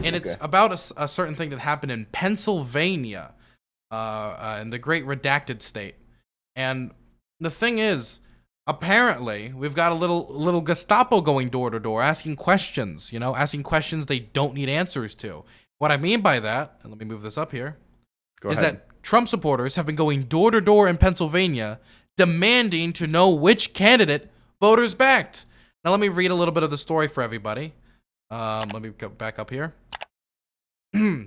and it's about a certain thing that happened in Pennsylvania, in the Great Redacted State. And the thing is, apparently, we've got a little Gestapo going door to door, asking questions. Asking questions they don't need answers to. What I mean by that, and let me move this up here, is that Trump supporters have been going door to door in Pennsylvania, demanding to know which candidate voters backed. Now, let me read a little bit of the story for everybody. Let me go back up here.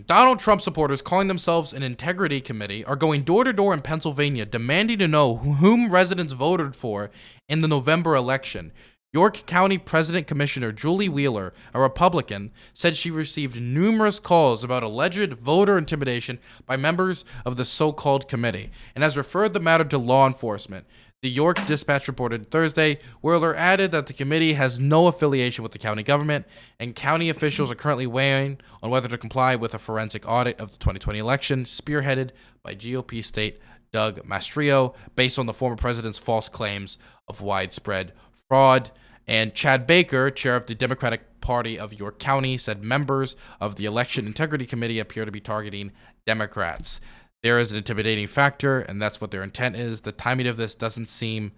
Donald Trump supporters calling themselves an integrity committee are going door to door in Pennsylvania demanding to know whom residents voted for in the November election. York County President Commissioner Julie Wheeler, a Republican, said she received numerous calls about alleged voter intimidation by members of the so-called committee and has referred the matter to law enforcement. The York Dispatch reported Thursday. Wheeler added that the committee has no affiliation with the county government, and county officials are currently weighing on whether to comply with a forensic audit of the 2020 election, spearheaded by GOP state Doug Mastriano, based on the former president's false claims of widespread fraud. And Chad Baker, chair of the Democratic Party of York County, said members of the Election Integrity Committee appear to be targeting Democrats. There is an intimidating factor, and that's what their intent is. The timing of this doesn't seem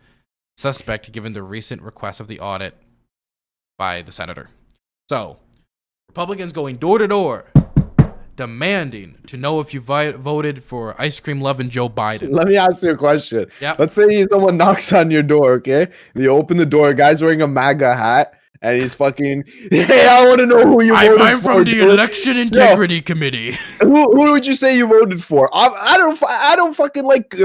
suspect given the recent request of the audit by the senator. So, Republicans going door to door, demanding to know if you voted for ice cream loving Joe Biden. Let me ask you a question. Yep. Let's say someone knocks on your door, okay? And you open the door, guy's wearing a MAGA hat. And he's fucking, hey, I want to know who you voted for. I'm from the Election Integrity Committee. Who would you say you voted for? I don't fucking like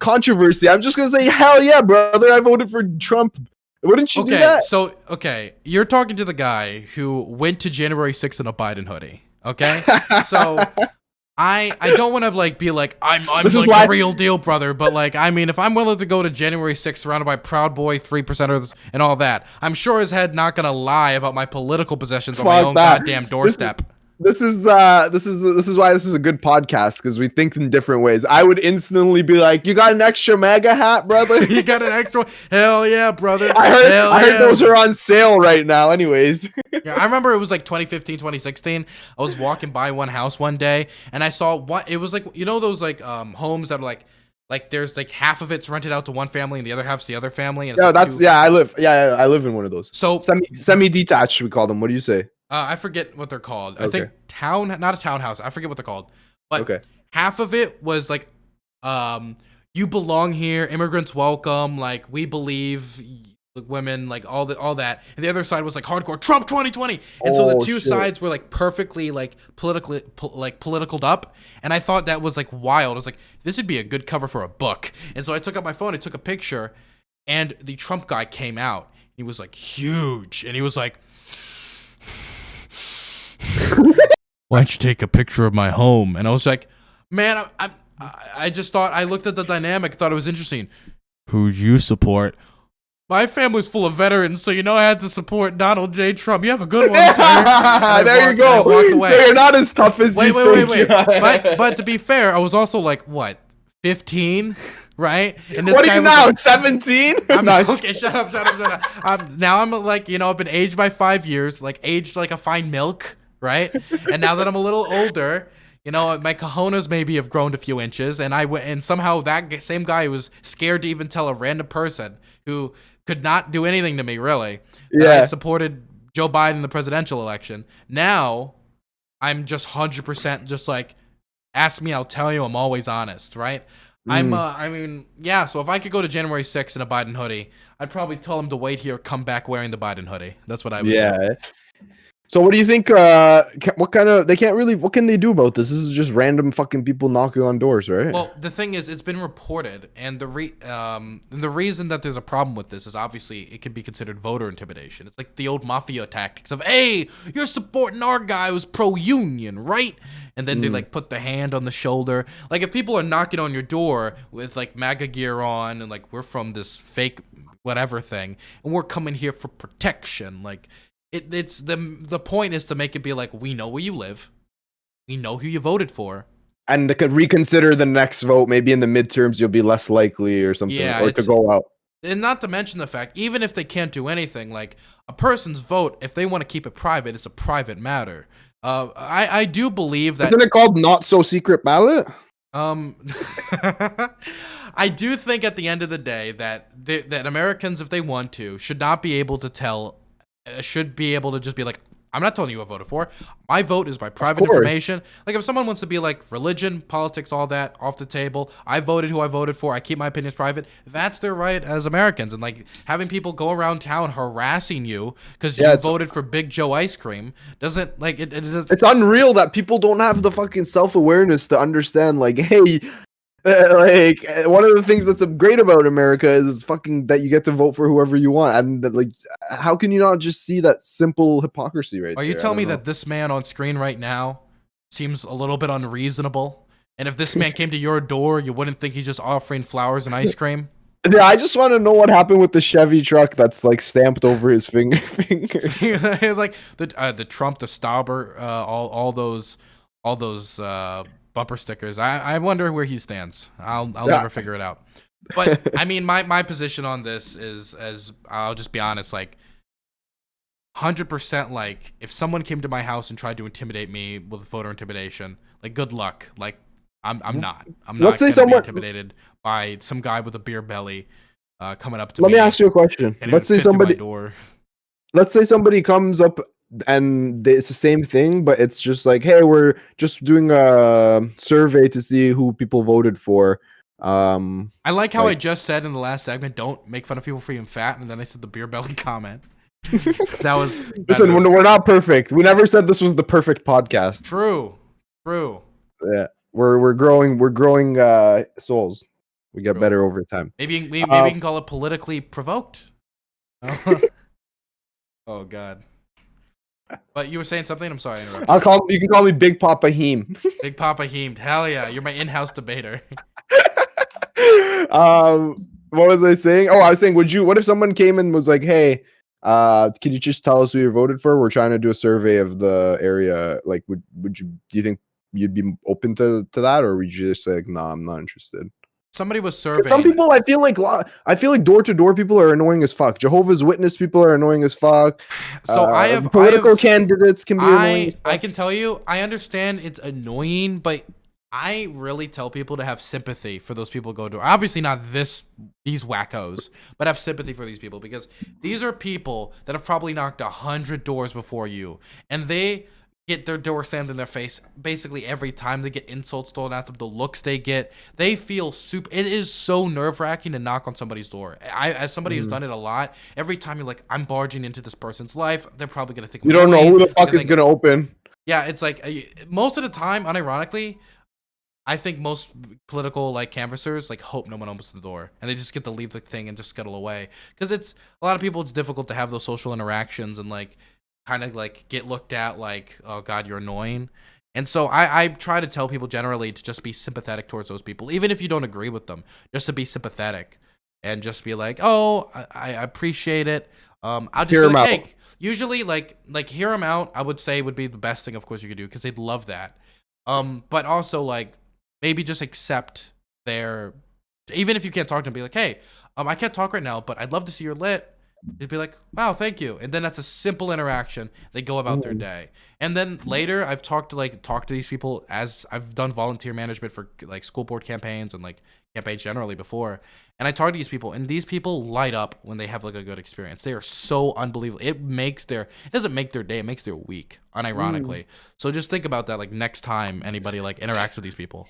controversy. I'm just gonna say, hell yeah, brother, I voted for Trump. Wouldn't you do that? Okay, you're talking to the guy who went to January 6th in a Biden hoodie. Okay, so I don't want to be like I'm like the real deal, brother, but if I'm willing to go to January 6th surrounded by Proud Boy 3%ers and all that, I'm sure as head not gonna lie about my political possessions on my own goddamn doorstep. This is why this is a good podcast, because we think in different ways. I would instantly be like, "You got an extra MAGA hat, brother? You got an extra? Hell yeah, brother! I heard those are on sale right now." Anyways, yeah, I remember it was 2015, 2016. I was walking by one house one day, and I saw it was those homes that are like there's half of it's rented out to one family and the other half's the other family. And I live in one of those. So semi-detached, we call them. What do you say? I forget what they're called. Okay. I think not a townhouse. I forget what they're called. But half of it was you belong here, immigrants welcome, we believe women, all that. And the other side was hardcore Trump 2020. And so the two sides were perfectly politically politicaled up. And I thought that was wild. I was like, this would be a good cover for a book. And so I took out my phone, I took a picture, and the Trump guy came out. He was huge, and he was like, why don't you take a picture of my home? And I was like, man, I just thought, I looked at the dynamic, thought it was interesting. Who'd you support? My family's full of veterans, so I had to support Donald J. Trump. You have a good one, sir. There you go. I walked away. So you're not as tough as you think. Wait. But to be fair, I was also 15? Right? And what are you now, 17? Okay, shut up. Now I'm I've been aged by 5 years, aged like a fine milk, right? And now that I'm a little older, my cojones maybe have grown a few inches, and somehow that same guy was scared to even tell a random person who could not do anything to me, really, that I supported Joe Biden in the presidential election. Now I'm just 100% just ask me, I'll tell you, I'm always honest, right? So if I could go to January 6th in a Biden hoodie, I'd probably tell him to wait here, come back wearing the Biden hoodie. That's what I would do. So what do you think, what can they do about this? This is just random fucking people knocking on doors, right? Well, the thing is, it's been reported, and the reason that there's a problem with this is obviously it could be considered voter intimidation. It's like the old mafia tactics of, hey, you're supporting our guy who's pro-union, right? And then they put the hand on the shoulder. If people are knocking on your door with MAGA gear on and we're from this fake whatever thing and we're coming here for protection, it's the point is to make it be we know where you live, we know who you voted for, and to reconsider the next vote. Maybe in the midterms you'll be less likely or something, or to go out. And not to mention the fact, even if they can't do anything, like a person's vote, if they want to keep it private, it's a private matter. I do believe that. Isn't it called not so secret ballot? Um, I do think at the end of the day that that Americans, if they want to, should not be able to should be able to just be like, I'm not telling you who I voted for. My vote is my private information. Like if someone wants to be like religion, politics, all that off the table, I voted who I voted for. I keep my opinions private. That's their right as Americans. And like having people go around town harassing you because you voted for Big Joe ice cream doesn't like it. It's unreal that people don't have the fucking self-awareness to understand. Like, hey. Like one of the things that's great about America is fucking that you get to vote for whoever you want, and like, how can you not just see that simple hypocrisy right there? Are you telling me that this man on screen right now seems a little bit unreasonable? And if this man came to your door, you wouldn't think he's just offering flowers and ice cream? Yeah, I just want to know what happened with the Chevy truck that's like stamped over his fingers. Like the Trump, the Stauber, all those bumper stickers. I wonder where he stands. I'll never figure it out. But I mean, my position on this is, as I'll just be honest, like 100%. Like if someone came to my house and tried to intimidate me with voter intimidation, like good luck. Like I'm not Let's say gonna be intimidated by some guy with a beer belly coming up to me. Let me ask you a question. Let's say somebody comes up and it's the same thing, but it's just like, hey, we're just doing a survey to see who people voted for. I like how I just said in the last segment, don't make fun of people for being fat, and then I said the beer belly comment. That was listen, we're not perfect. We never said this was the perfect podcast. True. Yeah, we're growing souls. We get better over time. Maybe we can call it politically provoked. Oh god. But you were saying something? I'm sorry, I interrupted. You can call me Big Papa Heem. Big Papa Heem. Hell yeah, you're my in-house debater. What was I saying? Oh, I was saying, what if someone came and was like, hey, can you just tell us who you voted for? We're trying to do a survey of the area. Like, do you think you'd be open to that, or would you just say like, nah, I'm not interested? Somebody was surveying. Some people, I feel like door-to-door people are annoying as fuck. Jehovah's Witness people are annoying as fuck. So political candidates can be annoying. I can tell you, I understand it's annoying, but I really tell people to have sympathy for those people who go door. Obviously not these wackos, but have sympathy for these people, because these are people that have probably knocked 100 doors before you, and they get their door slammed in their face basically every time. They get insults thrown at them, the looks they get. They feel it is so nerve-wracking to knock on somebody's door. As somebody who's done it a lot, every time you're like, I'm barging into this person's life, they're probably going to think, you don't know who the fuck is going to open. Yeah, it's like, most of the time, unironically, I think most political like canvassers like hope no one opens the door, and they just get to leave the thing and just scuttle away. Because it's a lot of people, it's difficult to have those social interactions and like kind of like get looked at like, oh god, you're annoying. And so I try to tell people generally to just be sympathetic towards those people, even if you don't agree with them, just to be sympathetic and just be like, oh, I appreciate it. I'll just hear be them like, out. hey, usually like hear them out, I would say would be the best thing, of course, you could do, because they'd love that. But also like maybe just accept even if you can't talk to them, be like, hey, I can't talk right now, but I'd love to see your lit. They'd be like, wow, thank you. And then that's a simple interaction. They go about their day. And then later I've talked to these people as I've done volunteer management for like school board campaigns and like campaigns generally before. And I talk to these people, and these people light up when they have like a good experience. They are so unbelievable. It doesn't make their day, it makes their week, unironically. So just think about that like next time anybody like interacts with these people.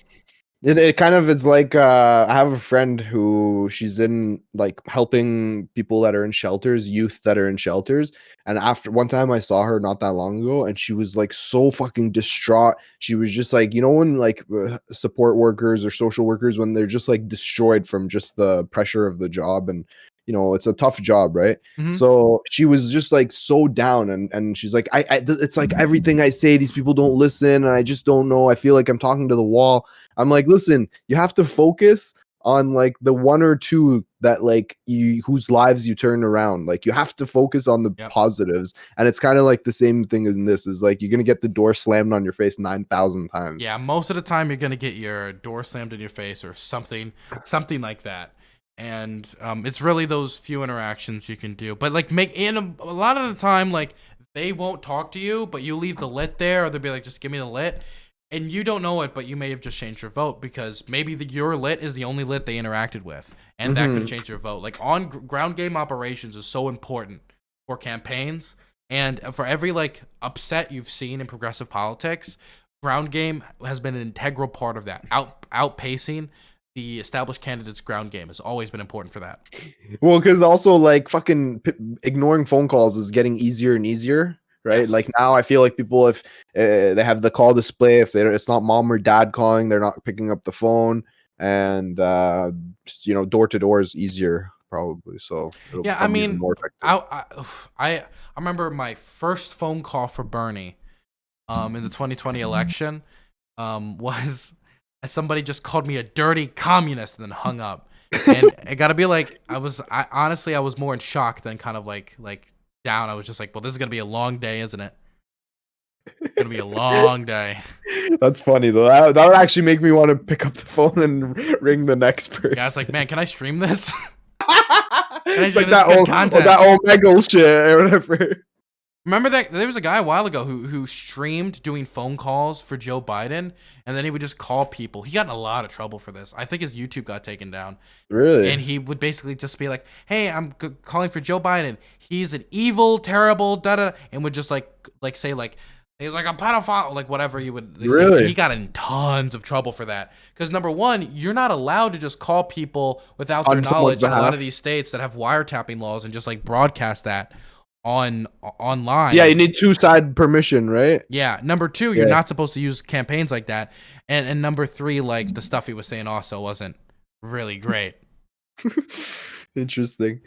It kind of is like I have a friend who she's in like helping people that are in shelters, youth that are in shelters. And after one time I saw her not that long ago, and she was like so fucking distraught. She was just like, you know, when like support workers or social workers, when they're just like destroyed from just the pressure of the job, and you know, it's a tough job, right? So she was just like so down, and she's like, it's like everything I say, these people don't listen, and I just don't know. I feel like I'm talking to the wall. I'm like, listen, you have to focus on like the one or two that like whose lives you turn around. Like you have to focus on the positives, and it's kind of like the same thing as in this is like you're gonna get the door slammed on your face 9,000 times. Yeah, most of the time you're gonna get your door slammed in your face or something like that. and it's really those few interactions you can do. But like a lot of the time, like they won't talk to you, but you leave the lit there, or they'll be like, just give me the lit, and you don't know it, but you may have just changed your vote because maybe your lit is the only lit they interacted with, and that could have changed your vote. Like ground game operations is so important for campaigns, and for every like upset you've seen in progressive politics, ground game has been an integral part of that. Outpacing the established candidates' ground game has always been important for that. Well, because also like fucking ignoring phone calls is getting easier and easier, right? Yes. Like now, I feel like people, if they have the call display, if it's not mom or dad calling, they're not picking up the phone, and door to door is easier probably. So it'll Yeah, I become even mean, more effective. I remember my first phone call for Bernie, in the 2020 election, was somebody just called me a dirty communist and then hung up. And I gotta be like, honestly, I was more in shock than kind of like down. I was just like, well, this is gonna be a long day, isn't it? It's gonna be a long day. That's funny though. That would actually make me want to pick up the phone and ring the next person. Yeah, it's like, man, can I stream this? It's like This is good content. that old Omegle shit or whatever. Remember that there was a guy a while ago who streamed doing phone calls for Joe Biden, and then he would just call people. He got in a lot of trouble for this. I think his YouTube got taken down. Really? And he would basically just be like, "Hey, I'm calling for Joe Biden. He's an evil, terrible, da da," and would just like say like he's like a pedophile, like whatever you would. Really? He got in tons of trouble for that because number one, you're not allowed to just call people without their knowledge in a lot of these states that have wiretapping laws and just like broadcast that online. Yeah, you need two-side permission, right? Yeah. Number two, you're not supposed to use campaigns like that. And number three, like the stuff he was saying also wasn't really great. Interesting.